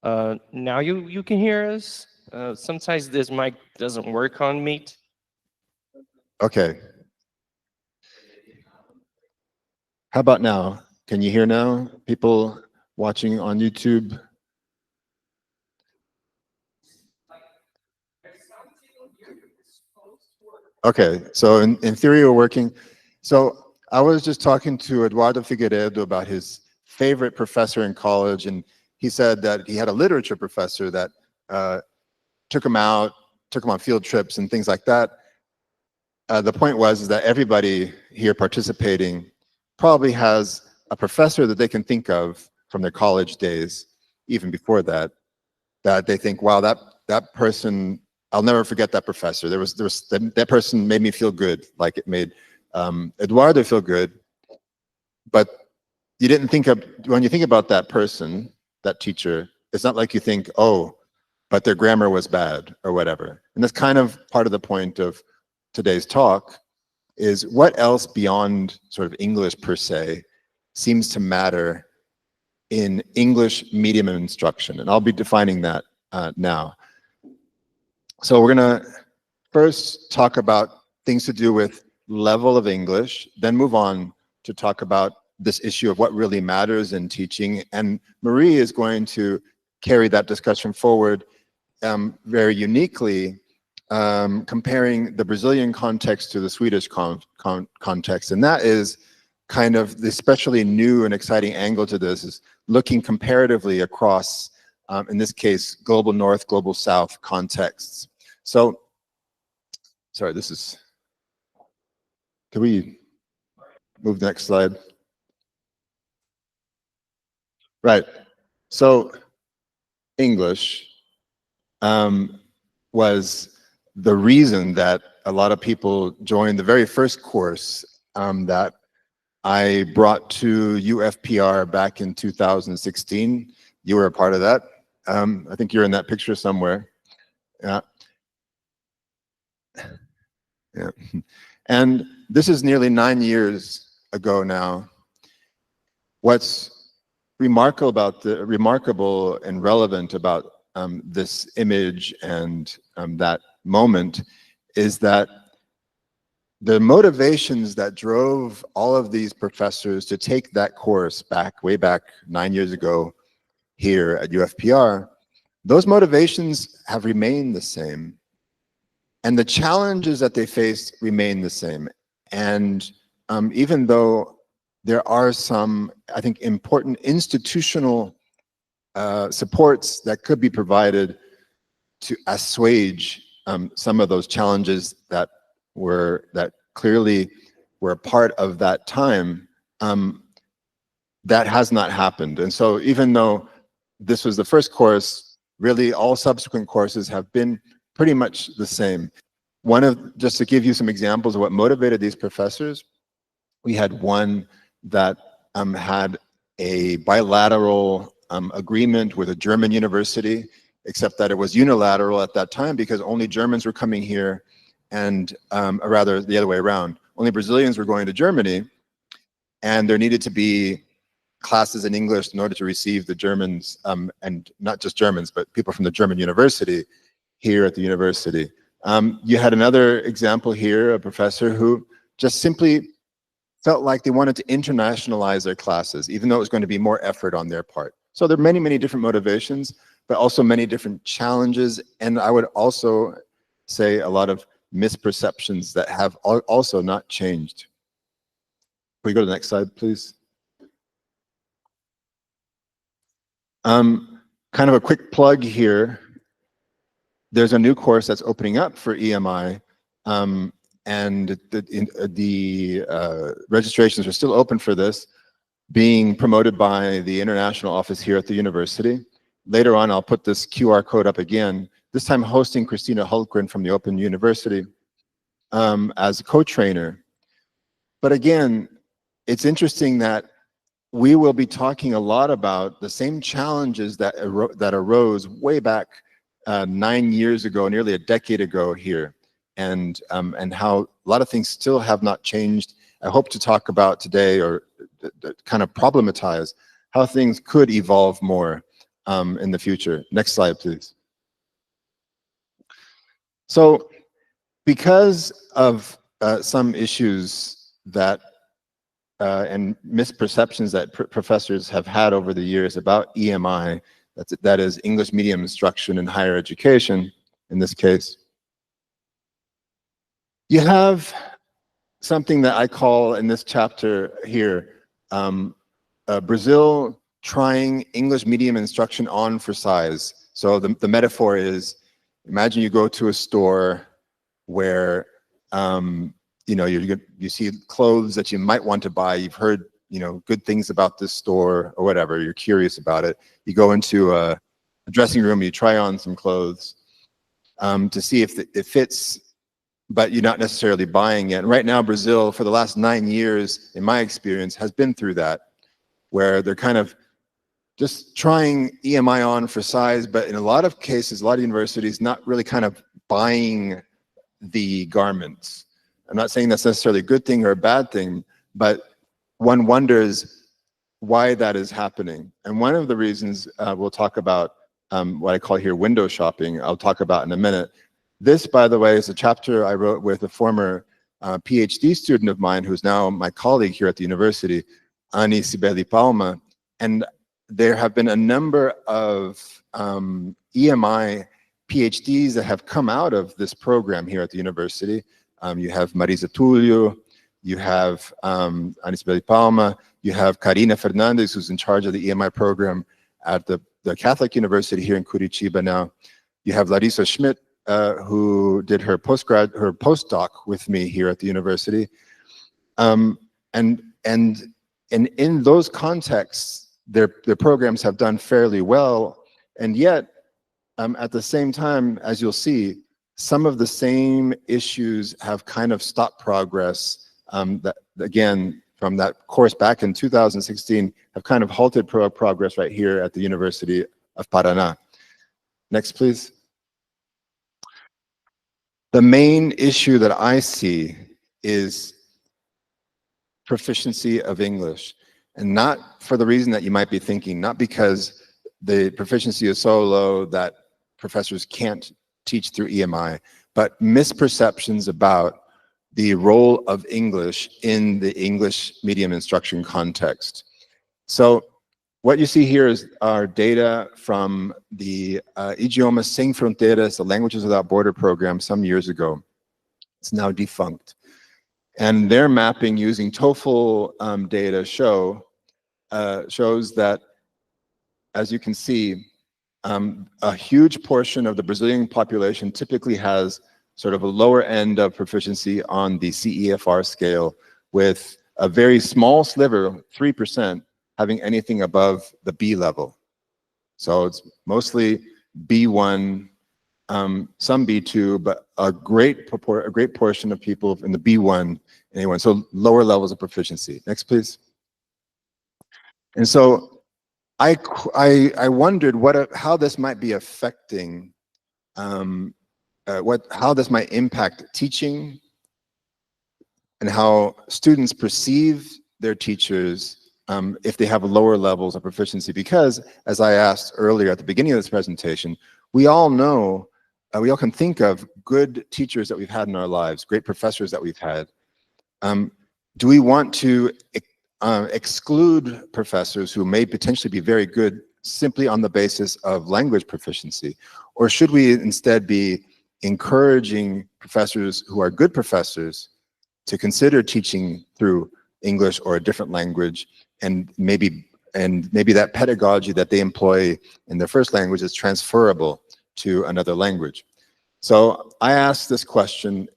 Now you can hear us. Sometimes this mic doesn't work on Meet. Okay. How about now? Can you hear now? People watching on YouTube? Okay, so in theory we're working. So I was just talking to Eduardo Figueiredo about his favorite professor in college, and he said that he had a literature professor that took him out, took him on field trips and things like that. The point was is that everybody here participating probably has a professor that they can think of from their college days, even before that, that they think, wow, that person, I'll never forget that professor. That person made me feel good, like it made Eduardo feel good. But you didn't think of, when you think about that person, that teacher, it's not like you think, oh, but their grammar was bad or whatever. And that's kind of part of the point of today's talk, is what else beyond sort of English per se seems to matter in English medium of instruction. And I'll be defining that now. So we're gonna first talk about things to do with level of English, then move on to talk about this issue of what really matters in teaching. And Marie is going to carry that discussion forward very uniquely, comparing the Brazilian context to the Swedish context. And that is kind of the especially new and exciting angle to this, is looking comparatively across, in this case, global North, global South contexts. So, sorry, this is, can we move the next slide? Right, so English was the reason that a lot of people joined the very first course that I brought to UFPR back in 2016. You were a part of that. I think you're in that picture somewhere. Yeah. Yeah. And this is nearly 9 years ago now. What's remarkable and relevant about this image and that moment is that the motivations that drove all of these professors to take that course way back 9 years ago here at UFPR, those motivations have remained the same. And the challenges that they face remain the same. And even though there are some, I think, important institutional supports that could be provided to assuage some of those challenges that clearly were a part of that time, that has not happened. And so even though this was the first course, really all subsequent courses have been pretty much the same. Just to give you some examples of what motivated these professors, we had one that had a bilateral agreement with a German university, except that it was unilateral at that time because only Germans were coming here, and or rather the other way around. Only Brazilians were going to Germany, and there needed to be classes in English in order to receive the Germans, and not just Germans, but people from the German university here at the university. You had another example here, a professor who just simply felt like they wanted to internationalize their classes, even though it was going to be more effort on their part. So there are many, many different motivations, but also many different challenges. And I would also say a lot of misperceptions that have also not changed. Can we go to the next slide, please? Kind of a quick plug here. There's a new course that's opening up for EMI, and the registrations are still open for this, being promoted by the international office here at the university. Later on, I'll put this QR code up again, this time hosting Christina Hultgren from the Open University as a co-trainer. But again, it's interesting that we will be talking a lot about the same challenges that arose way back 9 years ago, nearly a decade ago here, and how a lot of things still have not changed. I hope to talk about today, or kind of problematize how things could evolve more in the future. Next slide, please. So because of some issues that and misperceptions that professors have had over the years about EMI, that is English medium instruction in higher education, in this case, you have something that I call in this chapter here, Brazil trying English medium instruction on for size. So the metaphor is, imagine you go to a store where you know, you see clothes that you might want to buy. You've heard, you know, good things about this store or whatever. You're curious about it. You go into a dressing room, you try on some clothes to see if it fits, but you're not necessarily buying it. And right now, Brazil, for the last 9 years, in my experience, has been through that, where they're kind of just trying EMI on for size, but in a lot of cases, a lot of universities not really kind of buying the garments. I'm not saying that's necessarily a good thing or a bad thing, but one wonders why that is happening. And one of the reasons we'll talk about what I call here window shopping, I'll talk about in a minute. This, by the way, is a chapter I wrote with a former PhD student of mine who's now my colleague here at the university, Ani Sibeli Palma. And there have been a number of EMI PhDs that have come out of this program here at the university. You have Marisa Tulio, you have Ani Sibeli Palma, you have Karina Fernandez, who's in charge of the EMI program at the Catholic University here in Curitiba now. You have Larissa Schmidt, who did her postdoc with me here at the university. And in those contexts, their programs have done fairly well, and yet at the same time, as you'll see, some of the same issues have kind of stopped progress that, again, from that course back in 2016, have kind of halted progress right here at the University of Paraná. Next, please. The main issue that I see is proficiency of English, and not for the reason that you might be thinking, not because the proficiency is so low that professors can't teach through EMI, but misperceptions about the role of English in the English medium instruction context. So what you see here is our data from the Idiomas Sem Fronteiras, the Languages Without Border program some years ago. It's now defunct. And their mapping using TOEFL data shows that, as you can see, a huge portion of the Brazilian population typically has sort of a lower end of proficiency on the CEFR scale, with a very small sliver, 3%, having anything above the B level. So it's mostly B1, some B2, but a great portion of people in the B1, A1, so lower levels of proficiency. Next, please. And so I wondered how this might be affecting, how this might impact teaching and how students perceive their teachers if they have lower levels of proficiency. Because, as I asked earlier at the beginning of this presentation, we all know, we all can think of good teachers that we've had in our lives, great professors that we've had. Do we want to exclude professors who may potentially be very good simply on the basis of language proficiency? Or should we instead be encouraging professors who are good professors to consider teaching through English or a different language, and maybe that pedagogy that they employ in their first language is transferable to another language? So I asked this question,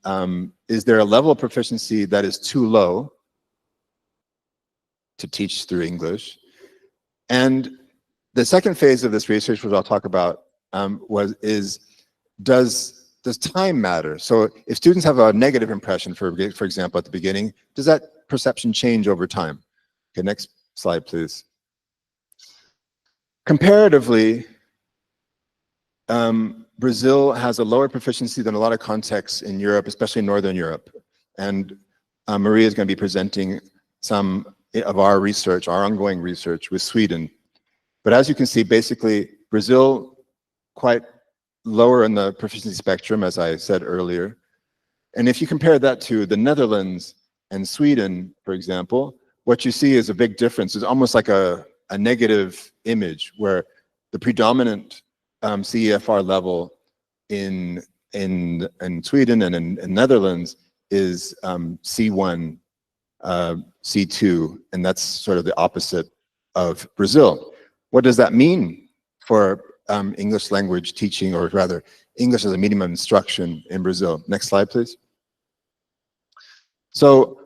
is there a level of proficiency that is too low to teach through English? And the second phase of this research, which I'll talk about, does time matter? So if students have a negative impression, for example, at the beginning, does that perception change over time? Okay, next slide, please. Comparatively, Brazil has a lower proficiency than a lot of contexts in Europe, especially Northern Europe. And Maria is going to be presenting some of our research, our ongoing research with Sweden. But as you can see, basically, Brazil, quite lower in the proficiency spectrum, as I said earlier. And if you compare that to the Netherlands and Sweden, for example, what you see is a big difference. It's almost like a negative image where the predominant CEFR level in Sweden and in Netherlands is C1, C2, and that's sort of the opposite of Brazil. What does that mean for English language teaching, or rather English as a medium of instruction in Brazil? Next slide, please. So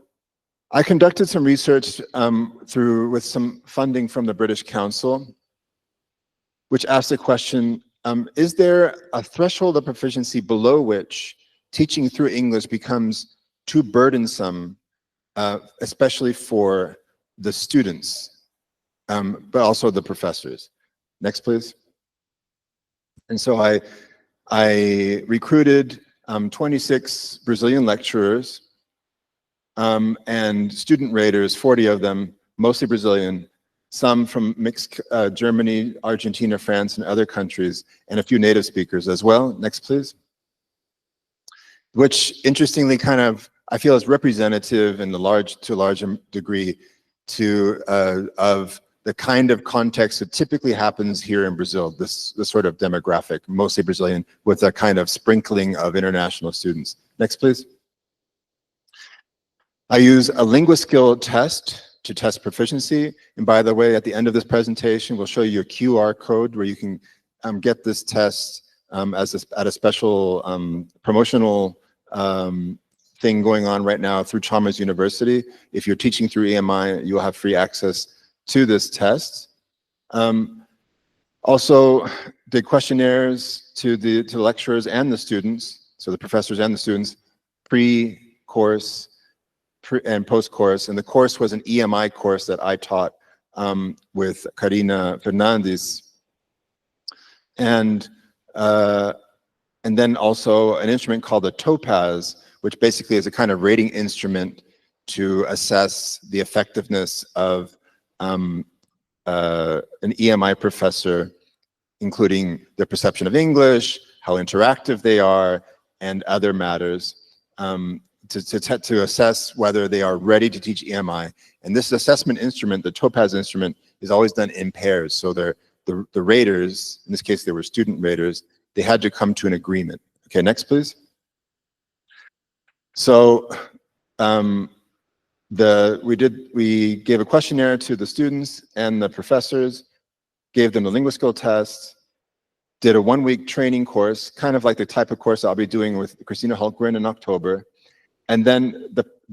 I conducted some research with some funding from the British Council, which asked the question, is there a threshold of proficiency below which teaching through English becomes too burdensome, especially for the students, but also the professors? Next, please. And so I recruited 26 Brazilian lecturers and student raters, 40 of them, mostly Brazilian, some from mixed Germany, Argentina, France, and other countries, and a few native speakers as well. Next, please. Which, interestingly, kind of, I feel is representative in to a large degree of the kind of context that typically happens here in Brazil, this sort of demographic, mostly Brazilian, with a kind of sprinkling of international students. Next, please. I use a LinguaSkill test to test proficiency. And by the way, at the end of this presentation, we'll show you a QR code where you can get this test at a special promotional thing going on right now through Chalmers University. If you're teaching through EMI, you'll have free access to this test. Also did questionnaires to the lecturers and the students, so the professors and the students, pre-course and post-course. And the course was an EMI course that I taught with Karina Fernandes. And then also an instrument called the Topaz, which basically is a kind of rating instrument to assess the effectiveness of an EMI professor, including their perception of English, how interactive they are, and other matters, to assess whether they are ready to teach EMI. And this assessment instrument, the Topaz instrument, is always done in pairs. So the raters, in this case they were student raters, they had to come to an agreement. Okay, next please. So we gave a questionnaire to the students and the professors, gave them the LinguaSkill test, did a 1-week training course, kind of like the type of course I'll be doing with Christina Hultgren in October. And then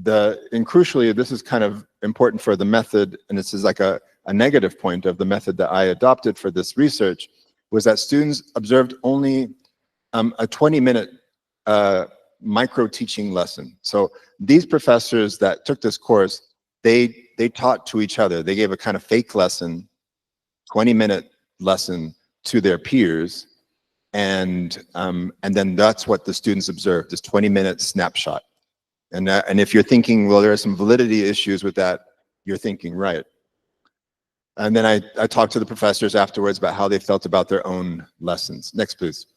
and crucially, this is kind of important for the method, and this is like a negative point of the method that I adopted for this research, was that students observed only a 20-minute micro teaching lesson. So these professors that took this course, they taught to each other. They gave a kind of fake lesson, 20-minute lesson to their peers, and then that's what the students observed, this 20-minute snapshot. And if you're thinking, well, there are some validity issues with that, you're thinking right. And then I talked to the professors afterwards about how they felt about their own lessons. Next, please.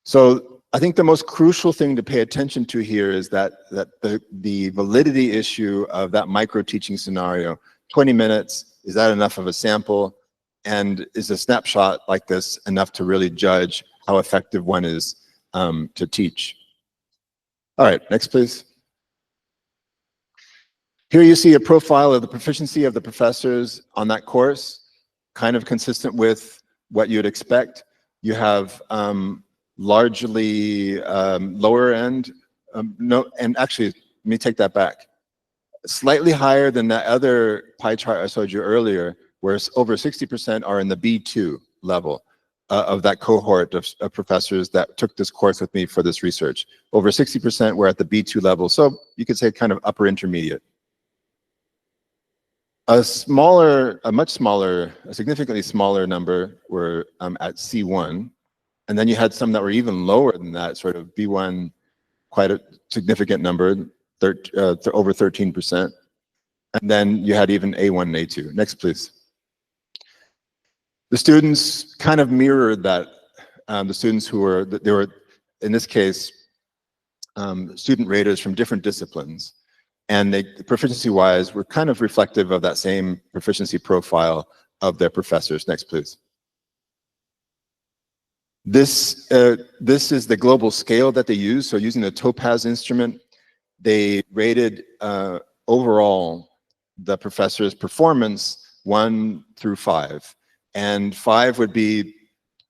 So I think the most crucial thing to pay attention to here is that the validity issue of that micro teaching scenario, 20 minutes, is that enough of a sample? And is a snapshot like this enough to really judge how effective one is to teach? All right, next please. Here you see a profile of the proficiency of the professors on that course, kind of consistent with what you'd expect. You have largely lower end, and actually, let me take that back. Slightly higher than that other pie chart I showed you earlier, where over 60% are in the B2 level of that cohort of professors that took this course with me for this research. Over 60% were at the B2 level, so you could say kind of upper intermediate. A significantly smaller number were at C1, and then you had some that were even lower than that, sort of B1, quite a significant number, over 13%. And then you had even A1 and A2. Next, please. The students kind of mirrored that. The students who were, they were, in this case, student raters from different disciplines. And they, proficiency-wise, were kind of reflective of that same proficiency profile of their professors. Next, please. This is the global scale that they use. So using the Topaz instrument, they rated overall the professor's performance 1 through 5. And 5 would be,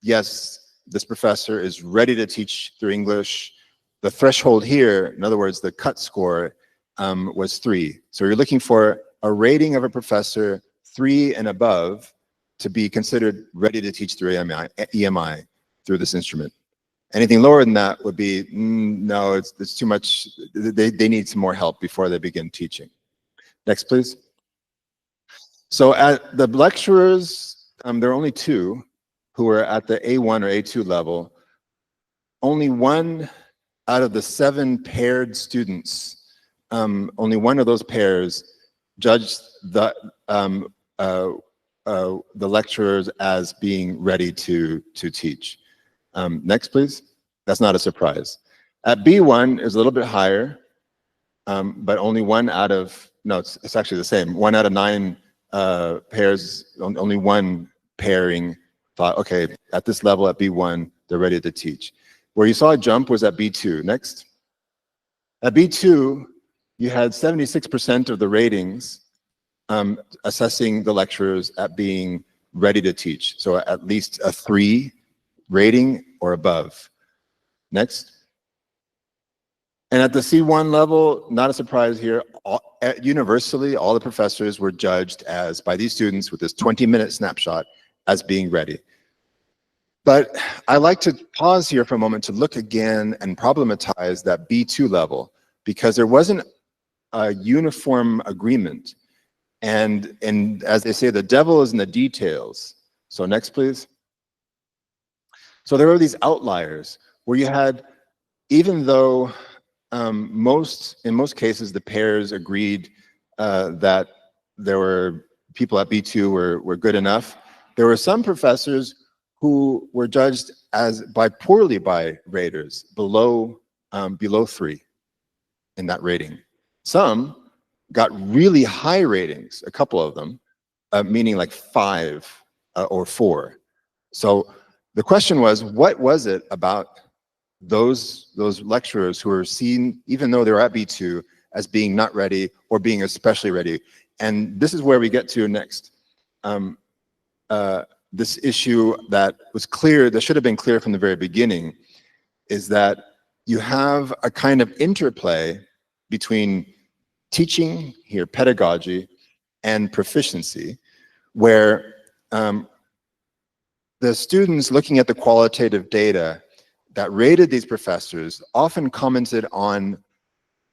yes, this professor is ready to teach through English. The threshold here, in other words, the cut score, was 3. So you're looking for a rating of a professor 3 and above to be considered ready to teach through EMI through this instrument. Anything lower than that would be, no, it's too much. They need some more help before they begin teaching. Next, please. So at the lecturers, there are only 2 who are at the A1 or A2 level. Only 1 out of the 7 paired students, only 1 of those pairs judged the lecturers as being ready to teach. Next, please. That's not a surprise. At B1 is a little bit higher, but only 1 out of, no, it's actually the same. 1 out of 9 pairs, only 1 pairing thought, okay, at this level at B1, they're ready to teach. Where you saw a jump was at B2. Next. At B2, you had 76% of the ratings assessing the lecturers at being ready to teach. So at least a 3 rating or above. Next. And at the C1 level, not a surprise here, universally, all the professors were judged as, by these students with this 20-minute snapshot, as being ready. But I like to pause here for a moment to look again and problematize that B2 level, because there wasn't a uniform agreement. And as they say, the devil is in the details. So next, please. So there were these outliers where you had, even though in most cases the pairs agreed that there were people at B2 were good enough, there were some professors who were judged poorly by raters, below 3 in that rating. Some got really high ratings, a couple of them, meaning like 5 or 4. So the question was, what was it about those lecturers who were seen, even though they were at B2, as being not ready or being especially ready? And this is where we get to next. This issue that was clear, that should have been clear from the very beginning, is that you have a kind of interplay between teaching, here pedagogy, and proficiency, where the students looking at the qualitative data that rated these professors often commented on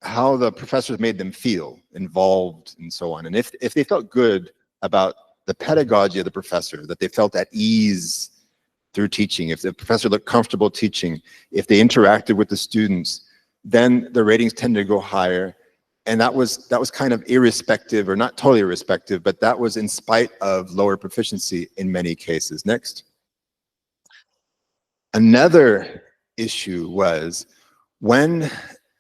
how the professors made them feel, involved, and so on. And if they felt good about the pedagogy of the professor, that they felt at ease through teaching, if the professor looked comfortable teaching, if they interacted with the students, then the ratings tended to go higher. And that was kind of irrespective, or not totally irrespective, but that was in spite of lower proficiency in many cases. Next. Another issue was when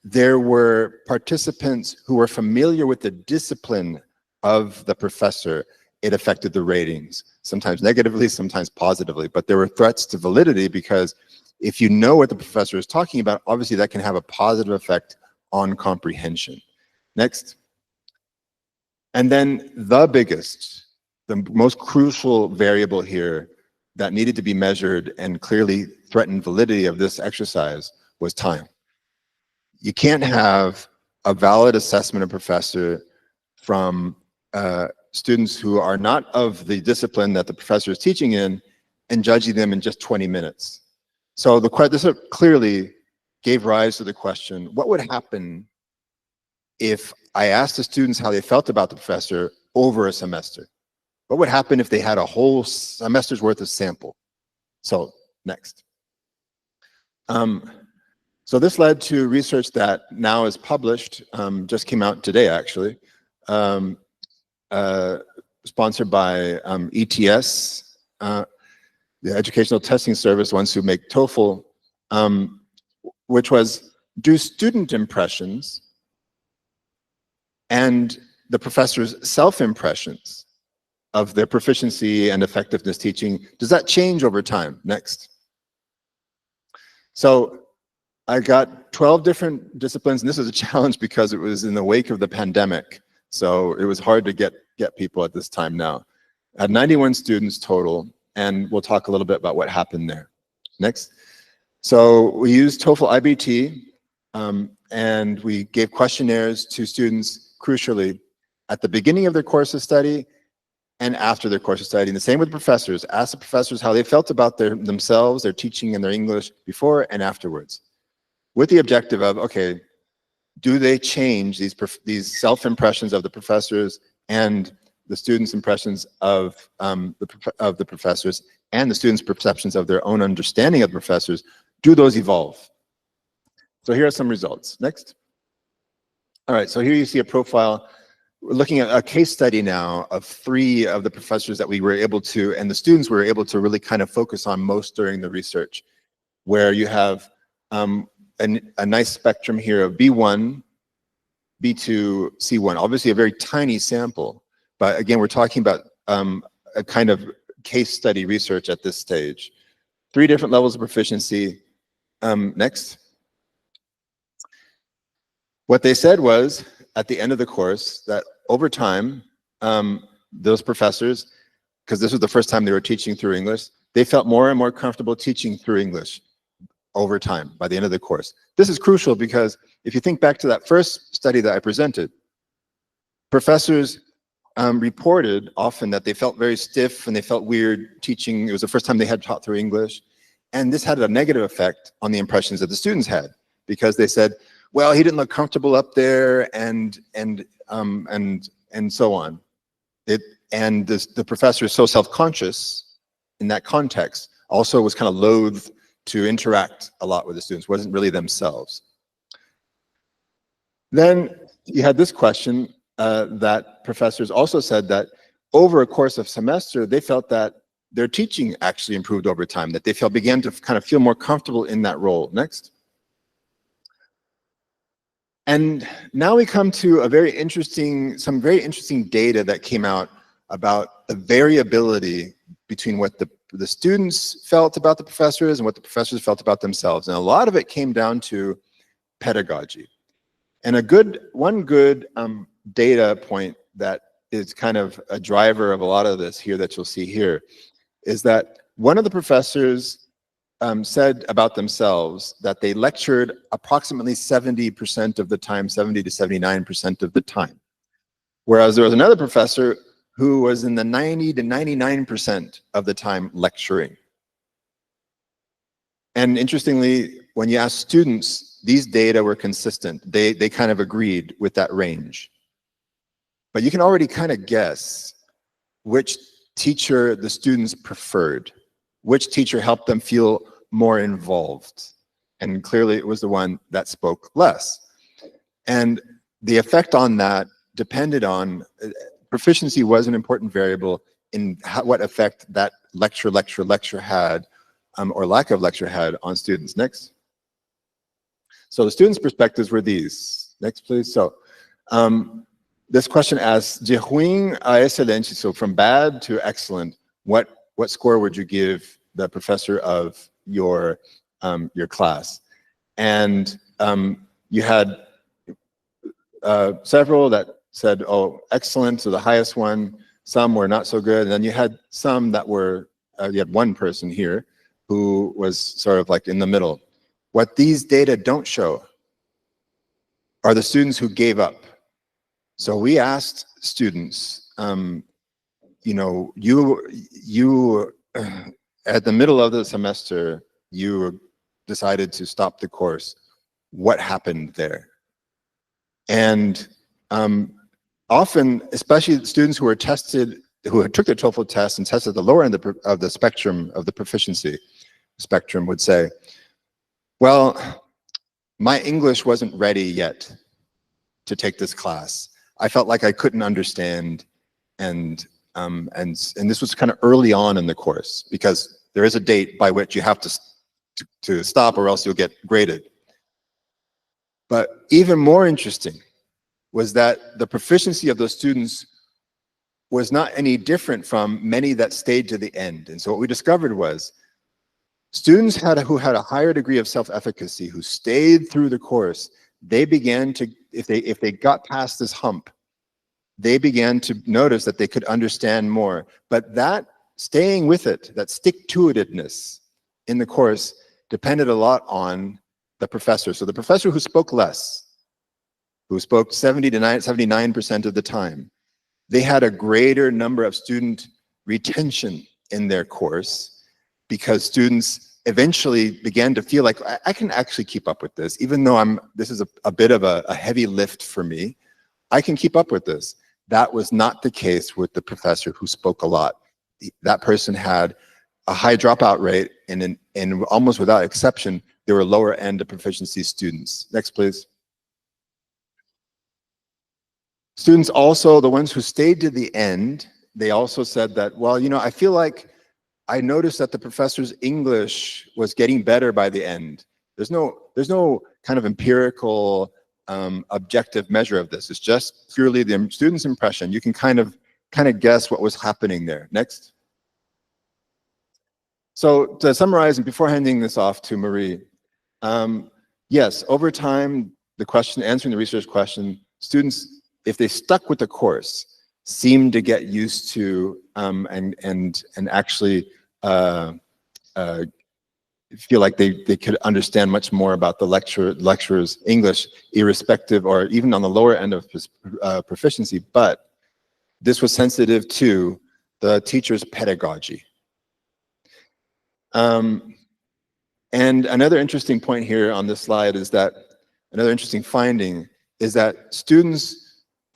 there were participants who were familiar with the discipline of the professor, it affected the ratings, sometimes negatively, sometimes positively. But there were threats to validity, because if you know what the professor is talking about, obviously that can have a positive effect on comprehension. Next. And then the biggest, the most crucial variable here that needed to be measured and clearly threatened validity of this exercise was time. You can't have a valid assessment of professor from students who are not of the discipline that the professor is teaching in and judging them in just 20 minutes. So this clearly gave rise to the question, what would happen if I asked the students how they felt about the professor over a semester? What would happen if they had a whole semester's worth of sample? So next. So this led to research that now is published, just came out today actually, sponsored by ETS. the educational testing service, ones who make TOEFL, which was do student impressions and the professor's self-impressions of their proficiency and effectiveness teaching. Does that change over time? Next. So I got 12 different disciplines, and this was a challenge because it was in the wake of the pandemic. So it was hard to get people at this time now. I had 91 students total, and we'll talk a little bit about what happened there. Next. So we used TOEFL IBT, and we gave questionnaires to students, crucially, at the beginning of their course of study and after their course of study. And the same with professors. Ask the professors how they felt about themselves, their teaching and their English before and afterwards, with the objective of, okay, do they change these self-impressions of the professors and the students' impressions of the professors and the students' perceptions of their own understanding of the professors? Do those evolve? So here are some results. Next. All right, so here you see a profile. We're looking at a case study now of 3 of the professors that we were able to, and the students were able to really kind of focus on most during the research, where you have a nice spectrum here of B1, B2, C1. Obviously a very tiny sample, but again, we're talking about a kind of case study research at this stage. 3 different levels of proficiency. Next. What they said was, at the end of the course, that over time, those professors, because this was the first time they were teaching through English, they felt more and more comfortable teaching through English over time, by the end of the course. This is crucial because if you think back to that first study that I presented, professors reported often that they felt very stiff and they felt weird teaching. It was the first time they had taught through English. And this had a negative effect on the impressions that the students had, because they said, well, he didn't look comfortable up there, and so on. The professor is so self-conscious in that context, also was kind of loath to interact a lot with the students, wasn't really themselves. Then you had this question that professors also said that over a course of semester, they felt that their teaching actually improved over time, that they began to kind of feel more comfortable in that role. Next. And now we come to some very interesting data that came out about the variability between what the students felt about the professors and what the professors felt about themselves. And a lot of it came down to pedagogy. And one good data point that is kind of a driver of a lot of this here that you'll see here is that one of the professors said about themselves that they lectured approximately 70% of the time, 70 to 79% of the time. Whereas there was another professor who was in the 90 to 99% of the time lecturing. And interestingly, when you ask students, these data were consistent. They kind of agreed with that range. But you can already kind of guess which teacher the students preferred, which teacher helped them feel more involved. And clearly it was the one that spoke less. And the effect on that depended on, proficiency was an important variable in what effect that lecture had, or lack of lecture had on students. Next. So the students' perspectives were these. Next, please. So this question asks, de ruim a excelente, so from bad to excellent, what score would you give the professor of your class? And you had several that said, oh, excellent, so the highest one. Some were not so good. And then you had some that were, you had one person here who was sort of like in the middle. What these data don't show are the students who gave up. So we asked students, you know, you at the middle of the semester, you decided to stop the course. What happened there? And often, especially students who were tested, who took the TOEFL test and tested the lower end of the spectrum, of the proficiency spectrum, would say, well, my English wasn't ready yet to take this class. I felt like I couldn't understand, and this was kind of early on in the course, because there is a date by which you have to stop or else you'll get graded. But even more interesting was that the proficiency of those students was not any different from many that stayed to the end. And so what we discovered was students who had a higher degree of self-efficacy, who stayed through the course, they began to, if they got past this hump, they began to notice that they could understand more. But that staying with it, that stick-to-itedness in the course depended a lot on the professor. So the professor who spoke less, who spoke 70 to 79% of the time, they had a greater number of student retention in their course because students eventually began to feel like, I can actually keep up with this, even though this is a bit of a heavy lift for me. I can keep up with this. That was not the case with the professor who spoke a lot. That person had a high dropout rate, and almost without exception, there were lower end of proficiency students. Next, please. Students also, the ones who stayed to the end, they also said that, well, you know, I feel like I noticed that the professor's English was getting better by the end. There's no kind of empirical objective measure of this. It's just purely the student's impression. You can kind of guess what was happening there. Next. So to summarize, and before handing this off to Marie, yes, over time, answering the research question, students, if they stuck with the course, seemed to get used to and actually feel like they could understand much more about the lecturer's English, irrespective or even on the lower end of proficiency. But this was sensitive to the teacher's pedagogy. And another interesting point here on this slide is that, another interesting finding is that students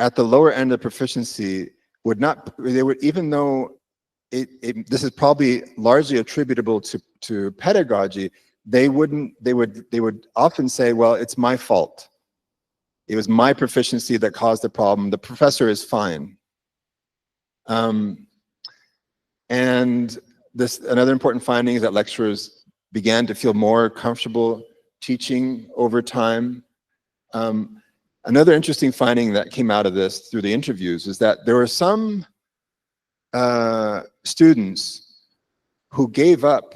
at the lower end of proficiency even though this is probably largely attributable to pedagogy, they would often say, well, it's my fault. It was my proficiency that caused the problem. The professor is fine. And another important finding is that lecturers began to feel more comfortable teaching over time. Another interesting finding that came out of this through the interviews is that there were some students who gave up,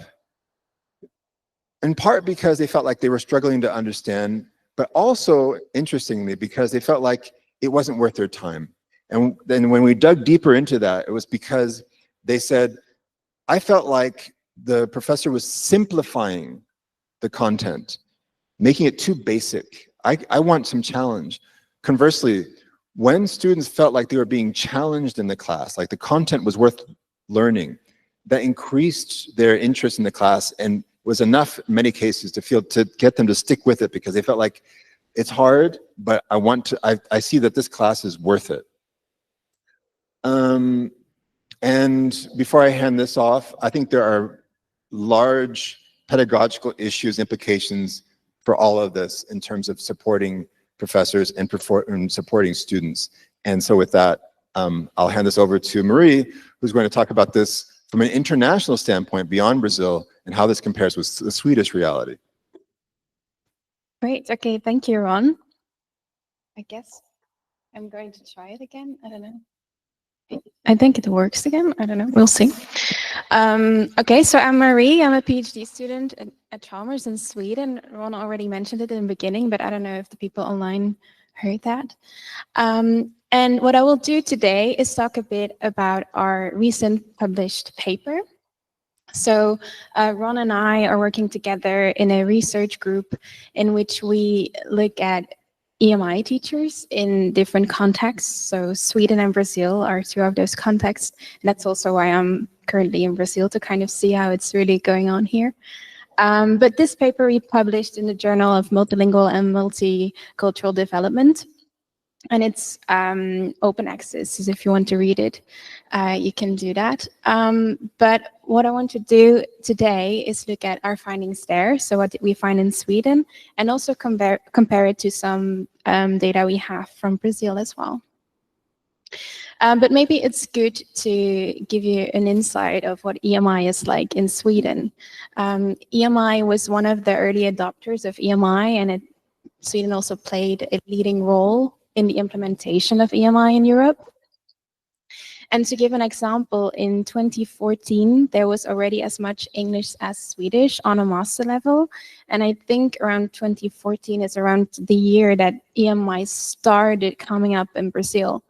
in part because they felt like they were struggling to understand, but also, interestingly, because they felt like it wasn't worth their time. And then when we dug deeper into that, it was because they said, I felt like the professor was simplifying the content, making it too basic. I want some challenge. Conversely, when students felt like they were being challenged in the class, like the content was worth learning, that increased their interest in the class and was enough in many cases to get them to stick with it because they felt like it's hard, but I see that this class is worth it. And before I hand this off, I think there are large pedagogical issues, implications for all of this in terms of supporting professors and supporting students. And so with that, I'll hand this over to Marie, who's going to talk about this from an international standpoint beyond Brazil and how this compares with the Swedish reality. Great. Okay. Thank you, Ron. I guess I'm going to try it again. I don't know. I think it works again. I don't know. We'll see. Okay, so I'm Marie. I'm a PhD student at Chalmers in Sweden. Ron already mentioned it in the beginning, but I don't know if the people online heard that. And what I will do today is talk a bit about our recent published paper. So Ron and I are working together in a research group in which we look at EMI teachers in different contexts. So Sweden and Brazil are two of those contexts. And that's also why I'm currently in Brazil, to kind of see how it's really going on here. But this paper we published in the Journal of Multilingual and Multicultural Development. And it's open access, so if you want to read it, you can do that. But what I want to do today is look at our findings there, so what did we find in Sweden, and also compare it to some data we have from Brazil as well. But maybe it's good to give you an insight of what EMI is like in Sweden. EMI was one of the early adopters of EMI, and Sweden also played a leading role in the implementation of EMI in Europe. And to give an example, in 2014, there was already as much English as Swedish on a master level. And I think around 2014 is around the year that EMI started coming up in Brazil.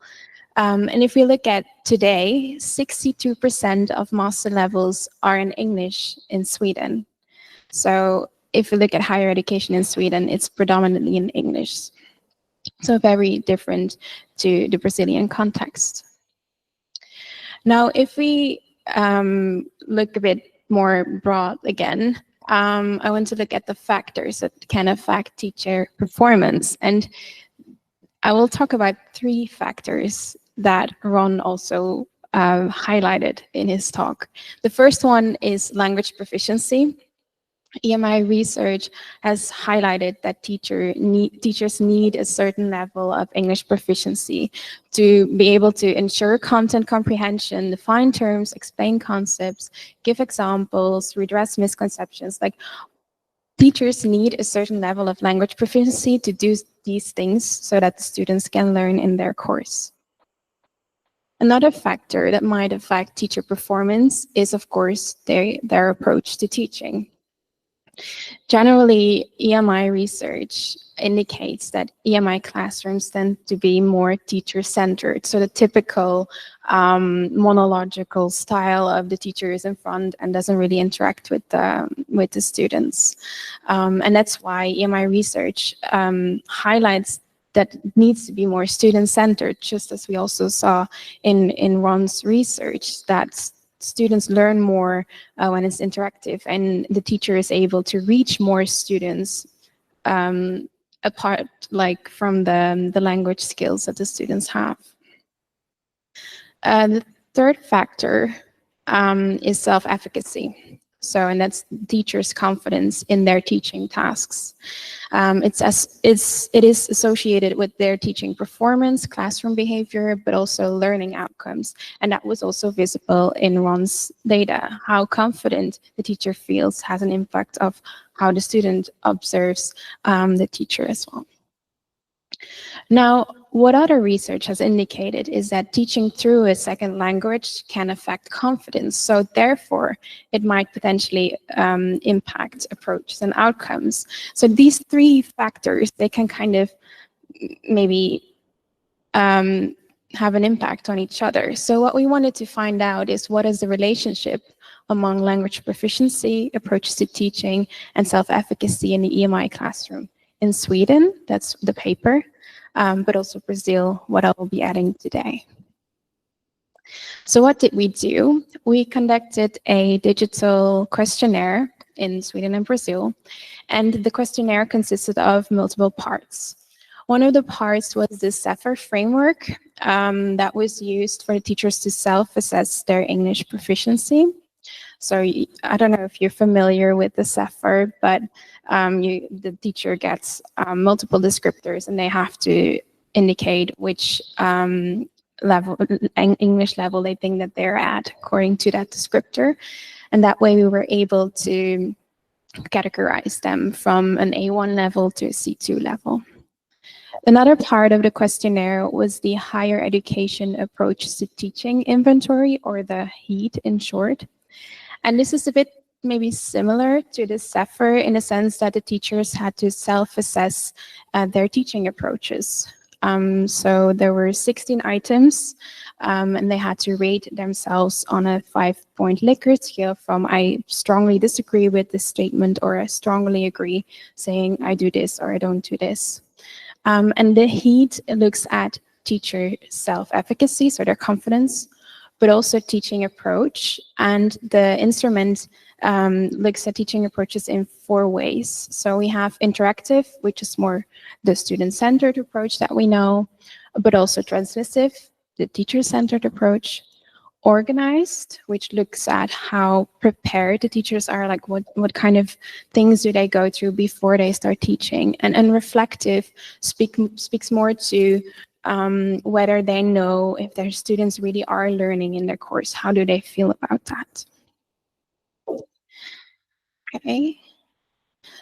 And if we look at today, 62% of master levels are in English in Sweden. So if we look at higher education in Sweden, it's predominantly in English. So very different to the Brazilian context. Now, if we look a bit more broad again, I want to look at the factors that can affect teacher performance. And I will talk about 3 factors that Ron also highlighted in his talk. The first one is language proficiency. EMI research has highlighted that teachers need a certain level of English proficiency to be able to ensure content comprehension, define terms, explain concepts, give examples, redress misconceptions. Like, teachers need a certain level of language proficiency to do these things so that the students can learn in their course. Another factor that might affect teacher performance is, of course, their approach to teaching. Generally, EMI research indicates that EMI classrooms tend to be more teacher-centered. So the typical monological style of the teacher is in front and doesn't really interact with the students. And that's why EMI research highlights that it needs to be more student-centered, just as we also saw in Ron's research, that students learn more when it's interactive, and the teacher is able to reach more students apart, like from the language skills that the students have. The third factor is self-efficacy. And that's teachers' confidence in their teaching tasks. It is associated with their teaching performance, classroom behavior, but also learning outcomes. And that was also visible in Ron's data. How confident the teacher feels has an impact of how the student observes the teacher as well. Now, what other research has indicated is that teaching through a second language can affect confidence. So therefore, it might potentially impact approaches and outcomes. So these 3 factors, they can kind of maybe have an impact on each other. So what we wanted to find out is, what is the relationship among language proficiency, approaches to teaching, and self-efficacy in the EMI classroom? In Sweden, that's the paper, but also Brazil, what I will be adding today. So what did we do? We conducted a digital questionnaire in Sweden and Brazil, and the questionnaire consisted of multiple parts. One of the parts was the CEFR framework that was used for the teachers to self-assess their English proficiency. So I don't know if you're familiar with the CEFR, but the teacher gets multiple descriptors, and they have to indicate which English level they think that they're at according to that descriptor. And that way we were able to categorize them from an A1 level to a C2 level. Another part of the questionnaire was the higher education approach to teaching inventory, or the HEAT in short. And this is a bit maybe similar to the CEFR in the sense that the teachers had to self-assess their teaching approaches. So there were 16 items, and they had to rate themselves on a 5-point Likert scale from I strongly disagree with this statement, or I strongly agree, saying I do this or I don't do this. And the HEAT looks at teacher self-efficacy, so their confidence, but also teaching approach. And the instrument looks at teaching approaches in 4 ways. So we have interactive, which is more the student-centered approach that we know, but also transmissive, the teacher-centered approach, organized, which looks at how prepared the teachers are, like what kind of things do they go through before they start teaching, and reflective speaks more to whether they know if their students really are learning in their course. How do they feel about that? Okay.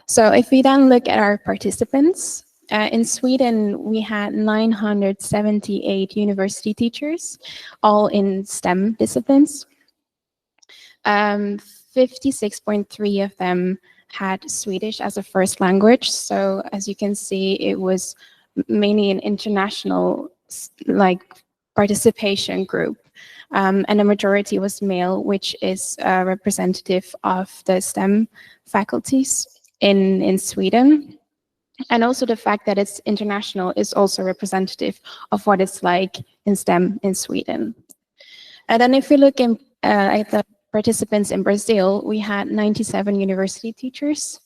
So if we then look at our participants, in Sweden, we had 978 university teachers, all in STEM disciplines. 56.3 of them had Swedish as a first language. So as you can see, it was mainly an international participation group. And the majority was male, which is representative of the STEM faculties in Sweden. And also the fact that it's international is also representative of what it's like in STEM in Sweden. And then if we look at the participants in Brazil, we had 97 university teachers,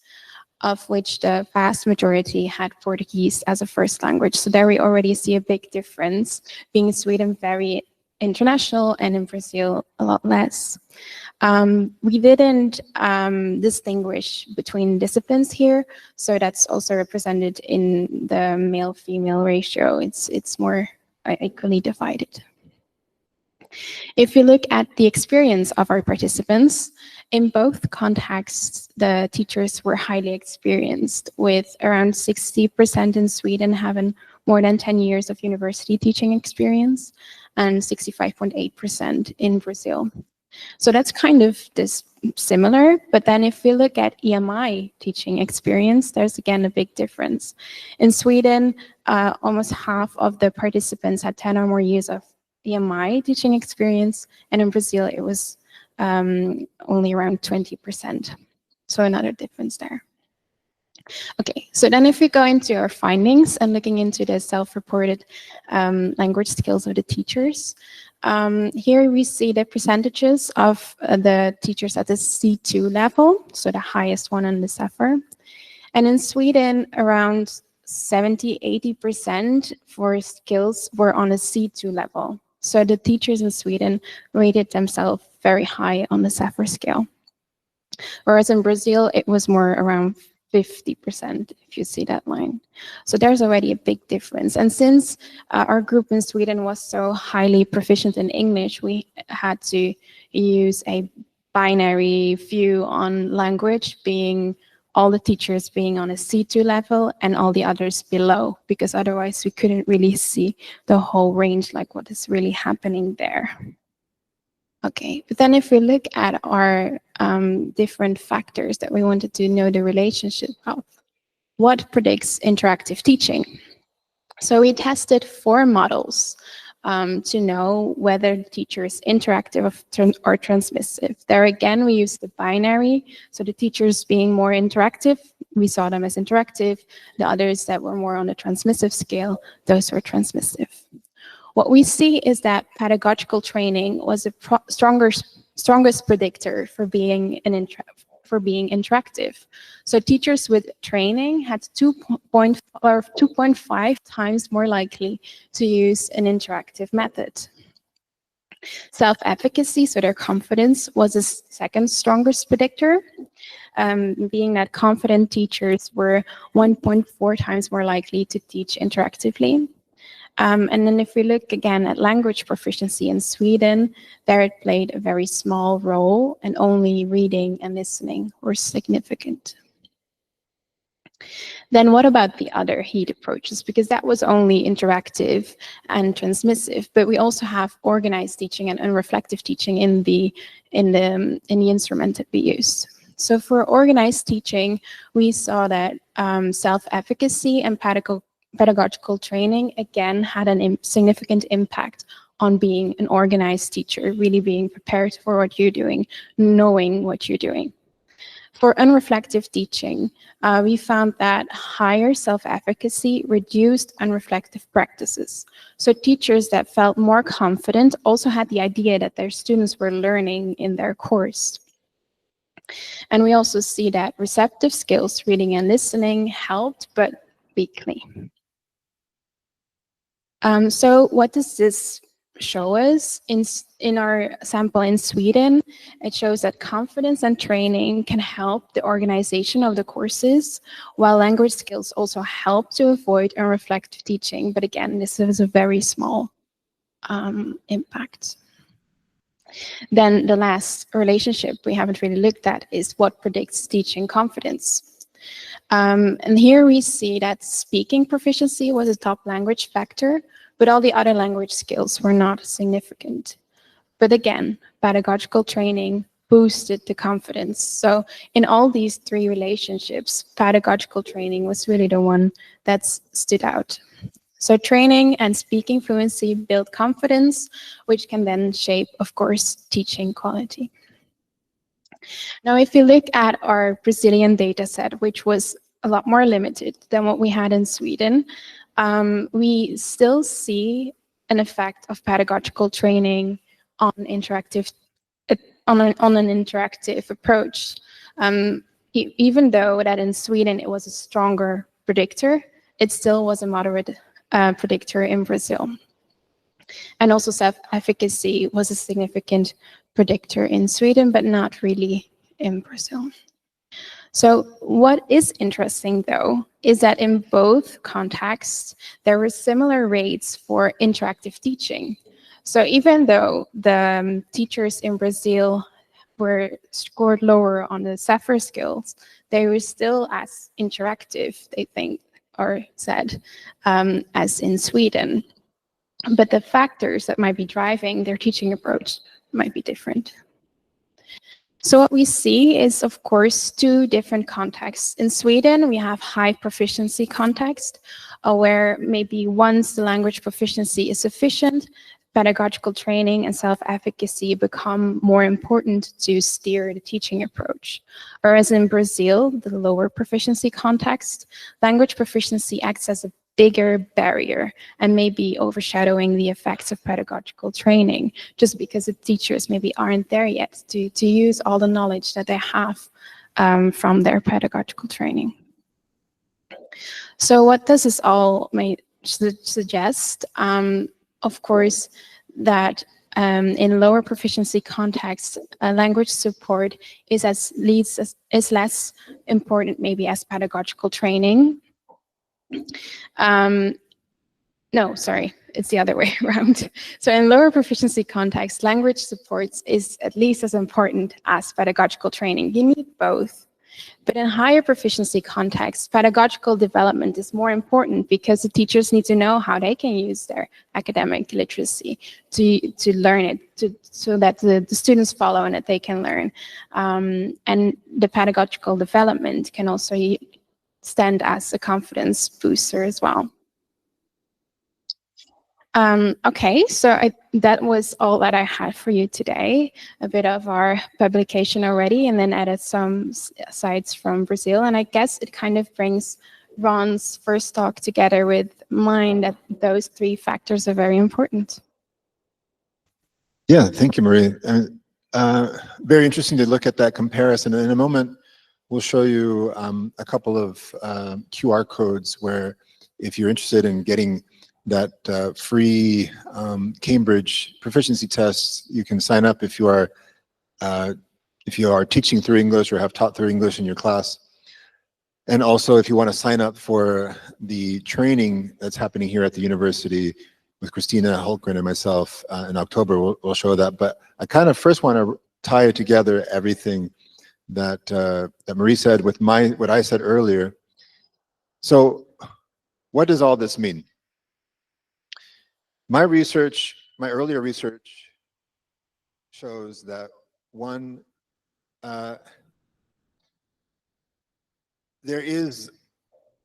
of which the vast majority had Portuguese as a first language. So there we already see a big difference, being in Sweden very international and in Brazil a lot less. We didn't distinguish between disciplines here, so that's also represented in the male-female ratio. It's more equally divided. If you look at the experience of our participants, in both contexts, the teachers were highly experienced, with around 60% in Sweden having more than 10 years of university teaching experience and 65.8% in Brazil. So that's kind of similar, but then if we look at EMI teaching experience, there's again a big difference. In Sweden, almost half of the participants had 10 or more years of EMI teaching experience, and in Brazil it was only around 20%. So another difference there. Okay, so then if we go into our findings and looking into the self-reported language skills of the teachers, here we see the percentages of the teachers at the C2 level, so the highest one on the CEFR. And in Sweden, around 70–80% for skills were on a C2 level. So the teachers in Sweden rated themselves very high on the CEFR scale. Whereas in Brazil, it was more around 50%, if you see that line. So there's already a big difference. And since our group in Sweden was so highly proficient in English, we had to use a binary view on language, being all the teachers being on a C2 level and all the others below, because otherwise we couldn't really see the whole range, like what is really happening there. Okay, but then if we look at our different factors that we wanted to know the relationship of, what predicts interactive teaching? So we tested 4 models to know whether the teacher is interactive or transmissive. There again, we used the binary, so the teachers being more interactive, we saw them as interactive. The others that were more on the transmissive scale, those were transmissive. What we see is that pedagogical training was the strongest predictor for being interactive. So teachers with training had 2.5 times more likely to use an interactive method. Self-efficacy, so their confidence, was the second strongest predictor, being that confident teachers were 1.4 times more likely to teach interactively. And then if we look again at language proficiency in Sweden, there it played a very small role, and only reading and listening were significant. Then what about the other HEAT approaches? Because that was only interactive and transmissive, but we also have organized teaching and reflective teaching in the instrument that we use. So for organized teaching, we saw that self-efficacy and pedagogical training again had a significant impact on being an organized teacher, really being prepared for what you're doing, knowing what you're doing. For unreflective teaching, we found that higher self-efficacy reduced unreflective practices. So teachers that felt more confident also had the idea that their students were learning in their course. And we also see that receptive skills, reading and listening, helped, but weakly. So what does this show us in our sample in Sweden, it shows that confidence and training can help the organization of the courses, while language skills also help to avoid and reflect teaching. But again, this is a very small impact. Then the last relationship we haven't really looked at is what predicts teaching confidence. And here we see that speaking proficiency was a top language factor, but all the other language skills were not significant. But again, pedagogical training boosted the confidence. So in all these three relationships, pedagogical training was really the one that stood out. So training and speaking fluency build confidence, which can then shape, of course, teaching quality. Now, if you look at our Brazilian data set, which was a lot more limited than what we had in Sweden, we still see an effect of pedagogical training on an interactive approach. Even though that in Sweden it was a stronger predictor, it still was a moderate predictor in Brazil. And also self-efficacy was a significant predictor in Sweden, but not really in Brazil. So what is interesting, though, is that in both contexts, there were similar rates for interactive teaching. So even though the teachers in Brazil were scored lower on the SAFER skills, they were still as interactive, they think, or said, as in Sweden. But the factors that might be driving their teaching approach might be different. So what we see is, of course, two different contexts. In Sweden, we have high proficiency context, where maybe once the language proficiency is sufficient, pedagogical training and self-efficacy become more important to steer the teaching approach. Whereas in Brazil, the lower proficiency context, language proficiency acts as a bigger barrier and maybe overshadowing the effects of pedagogical training, just because the teachers maybe aren't there yet to use all the knowledge that they have from their pedagogical training. So what does this all suggest? Of course, that in lower proficiency contexts, language support is less important maybe as pedagogical training. No, sorry, it's the other way around. So in lower proficiency context, language supports is at least as important as pedagogical training. You need both. But in higher proficiency context, pedagogical development is more important because the teachers need to know how they can use their academic literacy to learn it, so that the students follow and that they can learn. And the pedagogical development can also stand as a confidence booster as well. Okay, so that was all that I had for you today. A bit of our publication already, and then added some sites from Brazil. And I guess it kind of brings Ron's first talk together with mine, that those three factors are very important. Yeah, thank you, Marie. Very interesting to look at that comparison. In a moment, we'll show you a couple of QR codes where, if you're interested in getting that free Cambridge proficiency test, you can sign up if you are teaching through English or have taught through English in your class. And also, if you want to sign up for the training that's happening here at the university with Christina Holgren and myself in October, we'll show that. But I kind of first want to tie together everything that that Marie said with what I said earlier. So what does all this mean? My earlier research shows that one, there is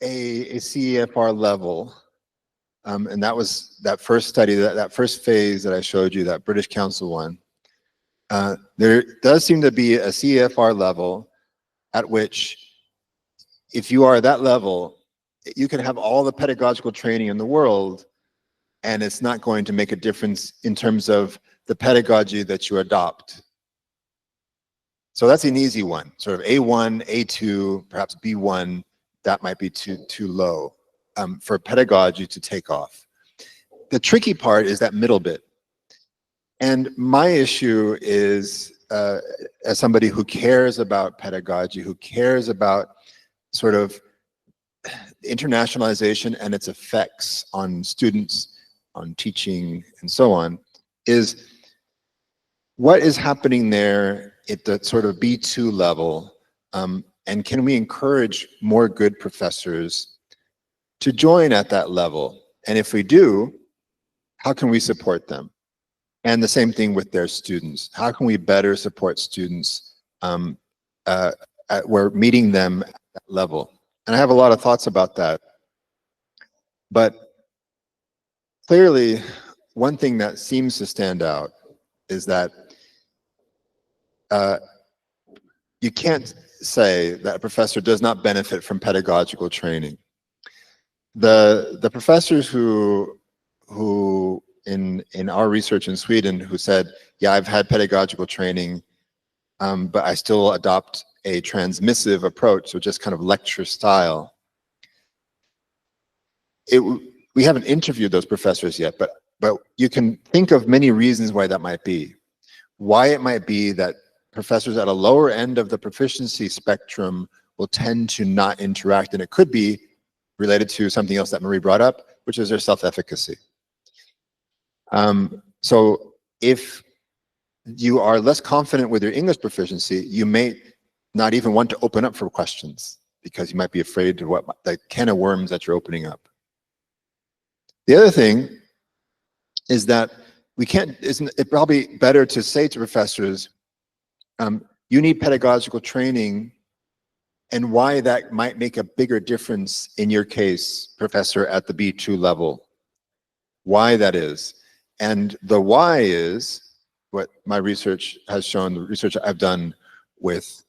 a CEFR level, and that was that first study, that first phase that I showed you, that British Council one. There does seem to be a CEFR level at which, if you are at that level, you can have all the pedagogical training in the world, and it's not going to make a difference in terms of the pedagogy that you adopt. So that's an easy one, sort of A1, A2, perhaps B1. That might be too low for pedagogy to take off. The tricky part is that middle bit. And my issue is, as somebody who cares about pedagogy, who cares about sort of internationalization and its effects on students, on teaching, and so on, is what is happening there at the sort of B2 level, and can we encourage more good professors to join at that level? And if we do, how can we support them? And the same thing with their students. How can we better support students we're meeting them at that level? And I have a lot of thoughts about that. But clearly, one thing that seems to stand out is that you can't say that a professor does not benefit from pedagogical training. The professors who in our research in Sweden who said, yeah, I've had pedagogical training, but I still adopt a transmissive approach, so just kind of lecture style. We haven't interviewed those professors yet, but you can think of many reasons why that might be. Why it might be that professors at a lower end of the proficiency spectrum will tend to not interact, and it could be related to something else that Marie brought up, which is their self-efficacy. So if you are less confident with your English proficiency, you may not even want to open up for questions because you might be afraid of what the can of worms that you're opening up. The other thing is that isn't it probably better to say to professors, you need pedagogical training, and why that might make a bigger difference in your case, professor at the B2 level. Why that is. And the why is what my research has shown, the research I've done with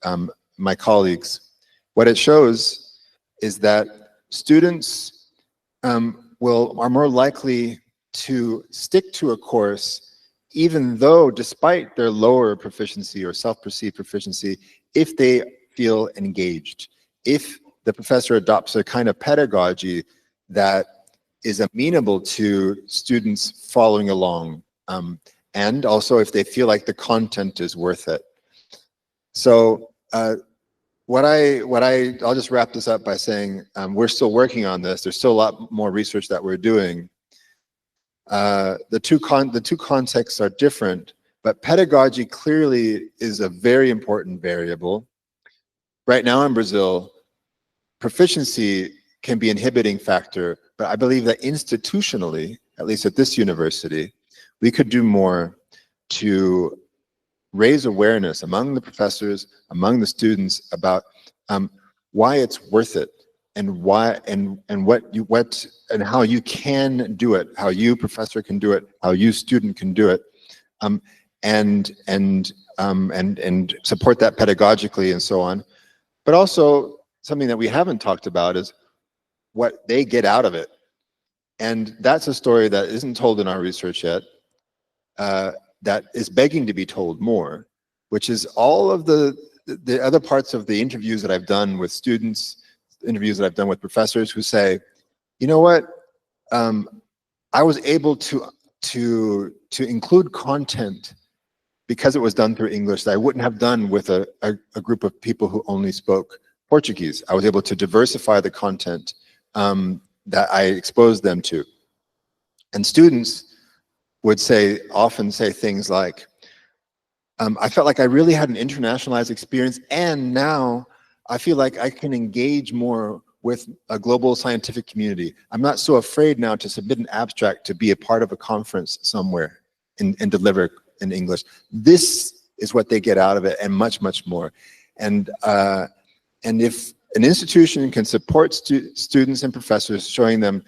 my colleagues. What it shows is that students are more likely to stick to a course even though, despite their lower proficiency or self-perceived proficiency, if they feel engaged, if the professor adopts a kind of pedagogy that is amenable to students following along, and also if they feel like the content is worth it. So I'll just wrap this up by saying we're still working on this. There's still a lot more research that we're doing. The two contexts are different, but pedagogy clearly is a very important variable. Right now in Brazil, proficiency can be an inhibiting factor, but I believe that institutionally, at least at this university, we could do more to raise awareness among the professors, among the students about why it's worth it, and why and how you can do it, how you professor can do it, how you student can do it, and support that pedagogically and so on. But also something that we haven't talked about is what they get out of it, and that's a story that isn't told in our research yet. That is begging to be told more, which is all of the other parts of the interviews that I've done with students, interviews that I've done with professors who say, you know what, I was able to include content because it was done through English that I wouldn't have done with a group of people who only spoke Portuguese. I was able to diversify the content that I exposed them to. And students would often say things like, I felt like I really had an internationalized experience, and now I feel like I can engage more with a global scientific community. I'm not so afraid now to submit an abstract to be a part of a conference somewhere and deliver in English. This is what they get out of it, and much, much more. And if an institution can support students and professors, showing them,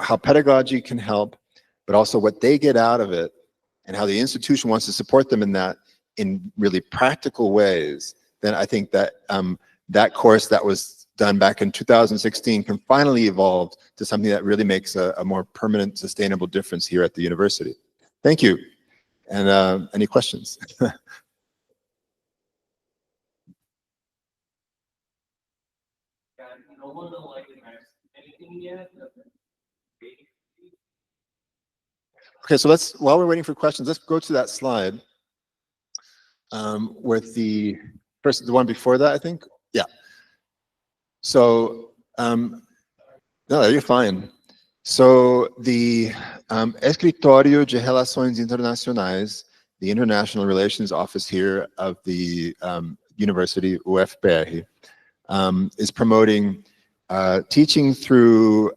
how pedagogy can help, but also what they get out of it, and how the institution wants to support them in that in really practical ways, then I think that that course that was done back in 2016 can finally evolve to something that really makes a more permanent, sustainable difference here at the university. Thank you. And any questions? Okay, so while we're waiting for questions, let's go to that slide with the one before that, I think. Yeah. So, no, you're fine. So the Escritório de Relações Internacionais, the International Relations Office here of the University UFPR, is promoting teaching through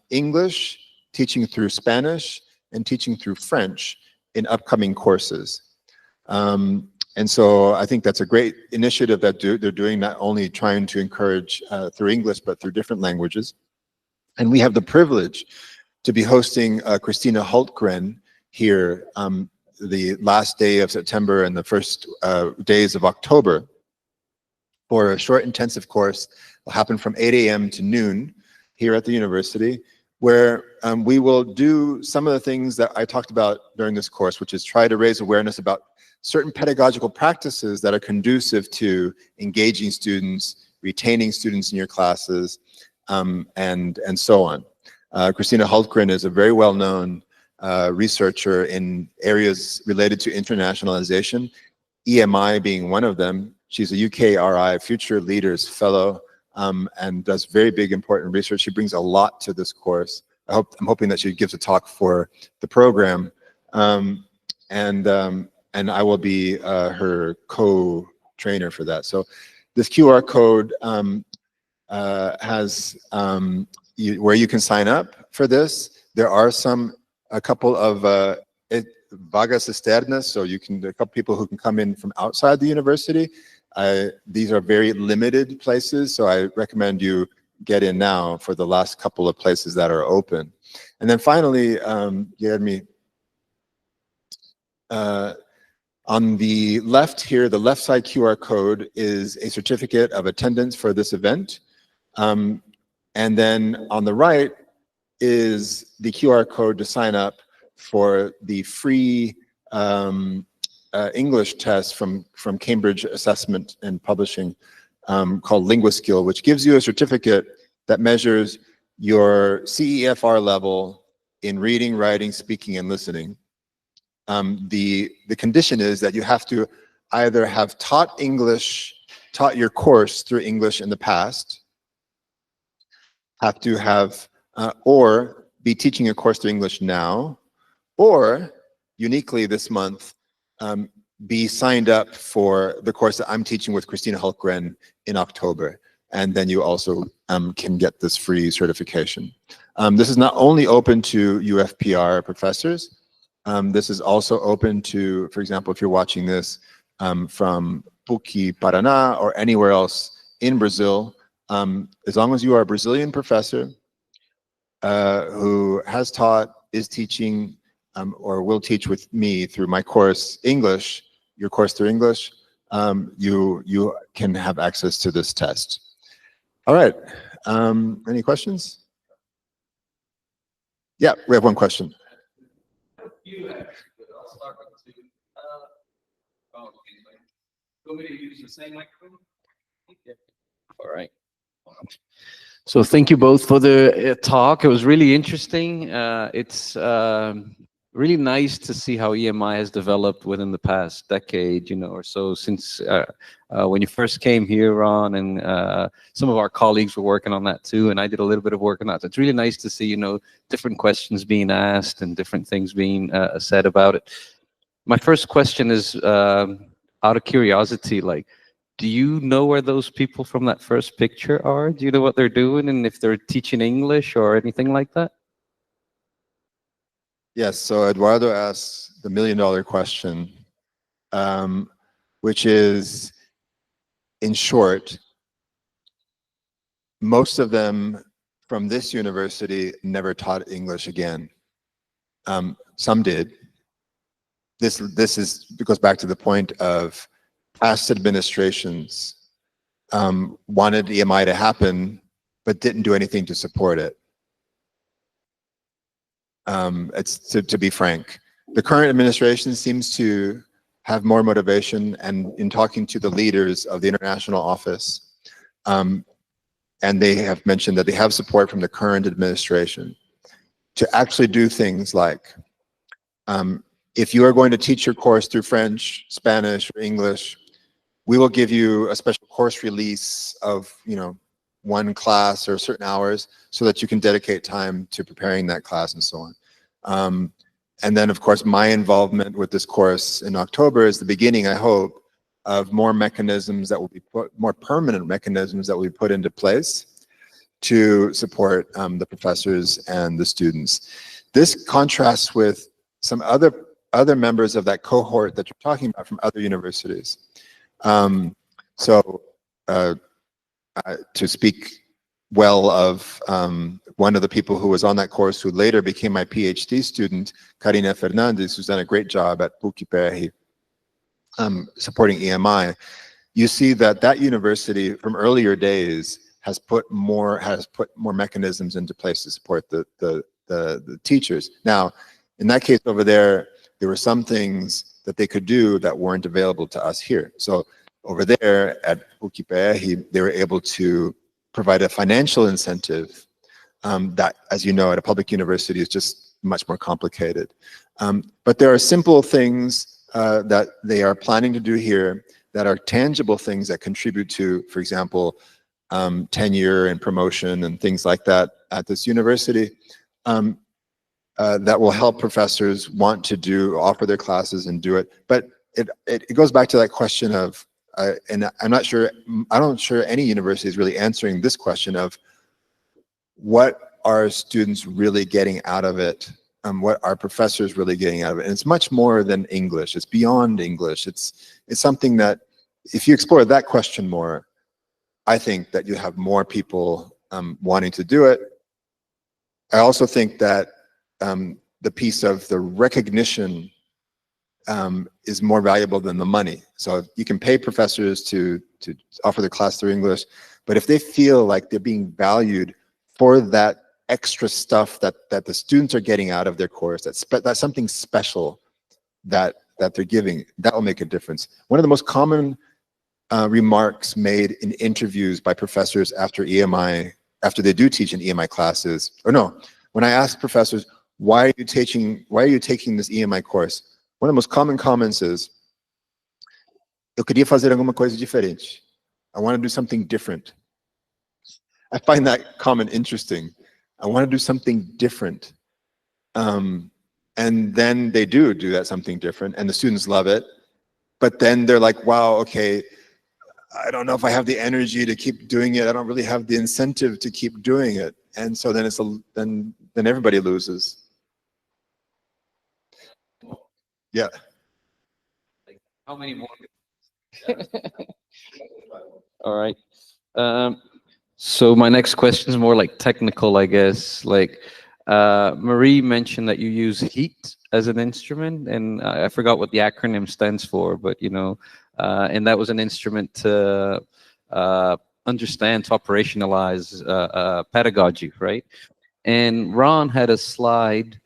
English, teaching through Spanish, and teaching through French in upcoming courses. And so I think that's a great initiative that they're doing, not only trying to encourage through English, but through different languages. And we have the privilege to be hosting Christina Hultgren here the last day of September and the first days of October for a short intensive course. It'll happen from 8 a.m. to noon here at the university, where we will do some of the things that I talked about during this course, which is try to raise awareness about certain pedagogical practices that are conducive to engaging students, retaining students in your classes, and so on. Christina Hultgren is a very well-known researcher in areas related to internationalization, EMI being one of them. She's a UKRI Future Leaders Fellow and does very big, important research. She brings a lot to this course. I'm hoping that she gives a talk for the program, and I will be her co-trainer for that. So this QR code has where you can sign up for this. There are a couple of vagas externas, so a couple people who can come in from outside the university. These are very limited places, so I recommend you get in now for the last couple of places that are open. And then finally, Guilherme, on the left here, the left side QR code is a certificate of attendance for this event. And then on the right is the QR code to sign up for the free English test from Cambridge Assessment and Publishing called LinguaSkill, which gives you a certificate that measures your CEFR level in reading, writing, speaking, and listening. The condition is that you have to either have taught your course through English in the past, have to have, or be teaching a course through English now, or uniquely this month, be signed up for the course that I'm teaching with Christina Hultgren in October. And then you also can get this free certification. This is not only open to UFPR professors, this is also open to, for example, if you're watching this from PUC Paraná or anywhere else in Brazil, as long as you are a Brazilian professor who has taught, is teaching, or will teach with me through my course English, your course through English, you can have access to this test. All right, any questions? Yeah, we have one question. You actually, but I'll start with two. Want me to use the same microphone? Yeah. All right. So thank you both for the talk. It was really interesting. It's really nice to see how EMI has developed within the past decade, or so, since when you first came here, Ron, and some of our colleagues were working on that too, and I did a little bit of work on that. So it's really nice to see, different questions being asked and different things being said about it. My first question is, out of curiosity, do you know where those people from that first picture are? Do you know what they're doing and if they're teaching English or anything like that? Yes, so Eduardo asks the million-dollar question, which is, in short, most of them from this university never taught English again. Some did. This goes back to the point of past administrations wanted EMI to happen, but didn't do anything to support it. It's to be frank. The current administration seems to have more motivation, and in talking to the leaders of the international office, and they have mentioned that they have support from the current administration to actually do things like If you are going to teach your course through French, Spanish, or English, we will give you a special course release of, one class or certain hours so that you can dedicate time to preparing that class and so on. And then, of course, my involvement with this course in October is the beginning, I hope, of more mechanisms that will be more permanent mechanisms that will be put into place to support the professors and the students. This contrasts with some other members of that cohort that you're talking about from other universities. To speak well of one of the people who was on that course who later became my PhD student, Karina Fernandez, who's done a great job at UFPR supporting EMI, you see that university from earlier days has put more mechanisms into place to support the teachers. Now, in that case over there were some things that they could do that weren't available to us here. So over there at UFPR, they were able to provide a financial incentive that, as you know, at a public university is just much more complicated. But there are simple things that they are planning to do here that are tangible things that contribute to, for example, tenure and promotion and things like that at this university. That will help professors want to offer their classes and do it. But it goes back to that question of, and I'm not sure any university is really answering this question of what are students really getting out of it? What are professors really getting out of it? And it's much more than English. It's beyond English. It's something that if you explore that question more, I think that you have more people wanting to do it. I also think that the piece of the recognition is more valuable than the money. So you can pay professors to offer their class through English, but if they feel like they're being valued for that extra stuff that the students are getting out of their course, that's something special that they're giving, that will make a difference. One of the most common remarks made in interviews by professors after they do teach in EMI classes, when I ask professors, why are you taking this EMI course? One of the most common comments is, eu queria fazer alguma coisa diferente. I want to do something different. I find that comment interesting. I want to do something different. And then they do that something different, and the students love it. But then they're like, wow, okay, I don't know if I have the energy to keep doing it. I don't really have the incentive to keep doing it. And so then then everybody loses. Yeah. How many more? All right. So my next question is more like technical, I guess. Like Marie mentioned that you use heat as an instrument, and I forgot what the acronym stands for, but and that was an instrument to understand, to operationalize pedagogy, right? And Ron had a slide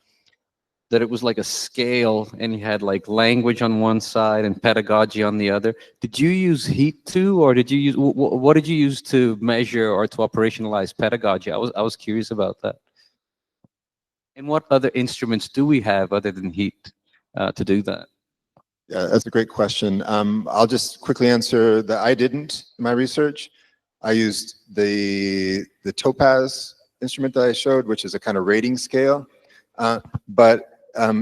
that it was like a scale, and you had like language on one side and pedagogy on the other. Did you use heat too, or did you use, what did you use to measure or to operationalize pedagogy? I was curious about that. And what other instruments do we have other than heat to do that? Yeah, that's a great question. I'll just quickly answer that I didn't in my research. I used the Topaz instrument that I showed, which is a kind of rating scale. But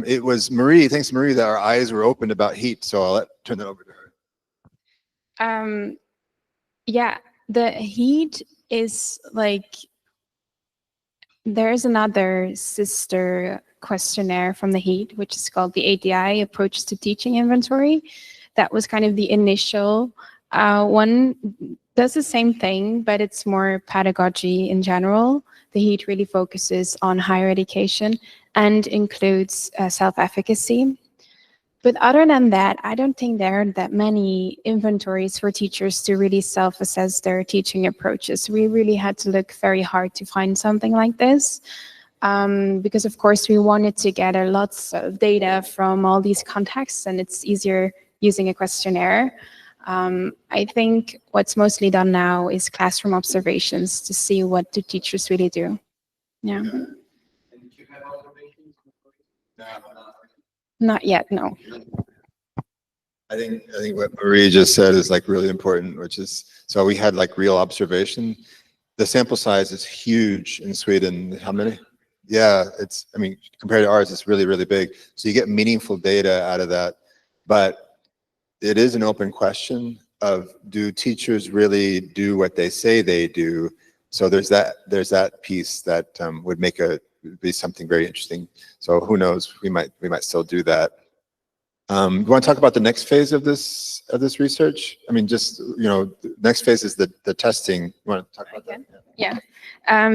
it was Marie, thanks to Marie, that our eyes were opened about heat. So I'll turn that over to her. Yeah, the heat is like, there's another sister questionnaire from the heat, which is called the ADI, Approach to Teaching Inventory. That was kind of the initial one. Does the same thing, but it's more pedagogy in general. The heat really focuses on higher education and includes self-efficacy. But other than that, I don't think there are that many inventories for teachers to really self-assess their teaching approaches. We really had to look very hard to find something like this. Because of course we wanted to gather lots of data from all these contexts, and it's easier using a questionnaire. I think what's mostly done now is classroom observations to see what the teachers really do. Yeah. Not yet, no. I think what Marie just said is like really important, which is, so we had like real observation. The sample size is huge in Sweden. How many? Yeah, it's, I mean, compared to ours, it's really, really big. So you get meaningful data out of that. But it is an open question of, do teachers really do what they say they do? So there's that piece that would be something very interesting. So who knows? We might still do that. You want to talk about the next phase of this research? I mean, just, next phase is the testing. You want to talk about that? Yeah.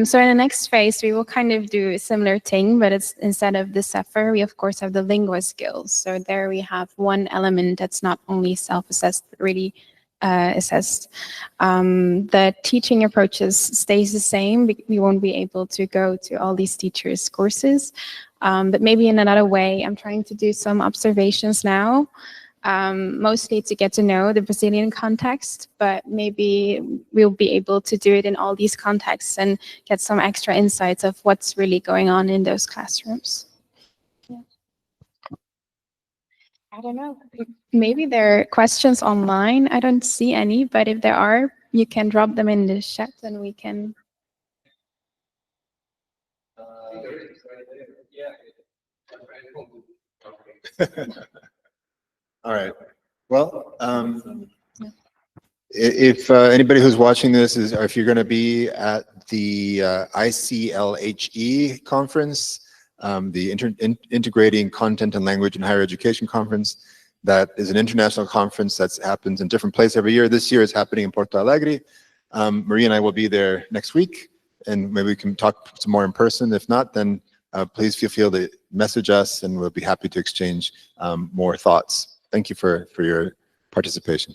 So in the next phase, we will kind of do a similar thing, but it's instead of the Zephyr, we of course have the lingua skills. So there we have one element that's not only self-assessed, but really assessed. The teaching approaches stays the same. We won't be able to go to all these teachers' courses, but maybe in another way. I'm trying to do some observations now, mostly to get to know the Brazilian context, but maybe we'll be able to do it in all these contexts and get some extra insights of what's really going on in those classrooms. Yeah. I don't know. Maybe there are questions online. I don't see any, but if there are, you can drop them in the chat and we can. All right. Well, if anybody who's watching this is, or if you're going to be at the ICLHE conference, the Integrating Content and Language in Higher Education conference, that is an international conference that happens in different places every year. This year is happening in Porto Alegre. Marie and I will be there next week, and maybe we can talk some more in person. If not, then please feel free to message us, and we'll be happy to exchange more thoughts. Thank you for your participation.